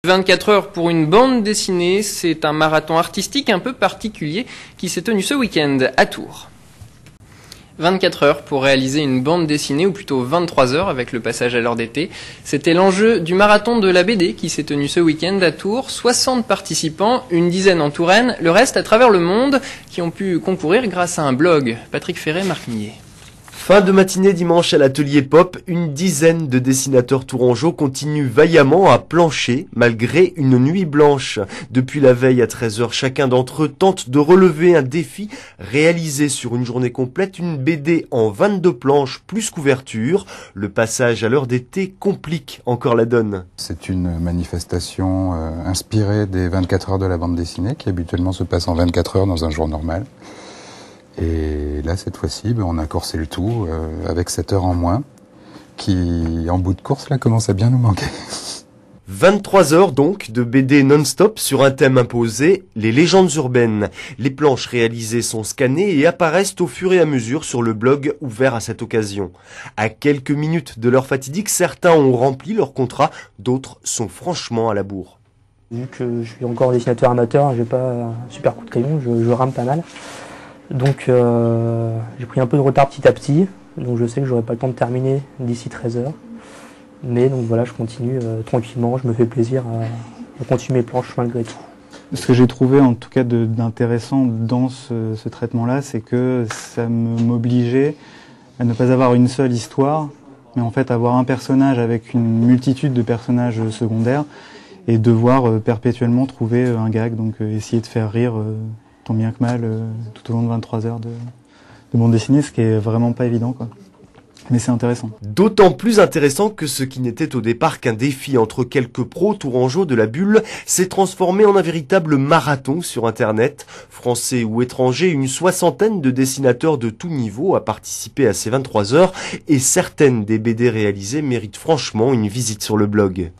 24 heures pour une bande dessinée, c'est un marathon artistique un peu particulier qui s'est tenu ce week-end à Tours. 24 heures pour réaliser une bande dessinée, ou plutôt 23 heures avec le passage à l'heure d'été. C'était l'enjeu du marathon de la BD qui s'est tenu ce week-end à Tours. 60 participants, une dizaine en Touraine, le reste à travers le monde, qui ont pu concourir grâce à un blog. Patrick Ferret, Marc Millet. Fin de matinée dimanche à l'atelier Pop, une dizaine de dessinateurs tourangeaux continuent vaillamment à plancher malgré une nuit blanche. Depuis la veille à 13h, chacun d'entre eux tente de relever un défi réalisé sur une journée complète, une BD en 22 planches plus couverture. Le passage à l'heure d'été complique encore la donne. C'est une manifestation inspirée des 24 heures de la bande dessinée qui habituellement se passe en 24 heures dans un jour normal. Et là, cette fois-ci, on a corsé le tout avec 7 heures en moins, qui, en bout de course, là, commence à bien nous manquer. 23 heures donc de BD non-stop sur un thème imposé, les légendes urbaines. Les planches réalisées sont scannées et apparaissent au fur et à mesure sur le blog ouvert à cette occasion. À quelques minutes de l'heure fatidique, certains ont rempli leur contrat, d'autres sont franchement à la bourre. Vu que je suis encore dessinateur amateur, j'ai pas un super coup de crayon, je rame pas mal. Donc j'ai pris un peu de retard petit à petit, donc je sais que j'aurai pas le temps de terminer d'ici 13h. Mais donc voilà, je continue tranquillement, je me fais plaisir à continuer mes planches malgré tout. Ce que j'ai trouvé en tout cas d'intéressant dans ce traitement-là, c'est que ça m'obligeait à ne pas avoir une seule histoire, mais en fait avoir un personnage avec une multitude de personnages secondaires et devoir perpétuellement trouver un gag, donc essayer de faire rire tant bien que mal tout au long de 23 heures de bande dessinée, ce qui est vraiment pas évident, quoi. Mais c'est intéressant. D'autant plus intéressant que ce qui n'était au départ qu'un défi entre quelques pros tourangeaux de la bulle s'est transformé en un véritable marathon sur Internet. Français ou étrangers, une soixantaine de dessinateurs de tout niveau a participé à ces 23 heures et certaines des BD réalisées méritent franchement une visite sur le blog.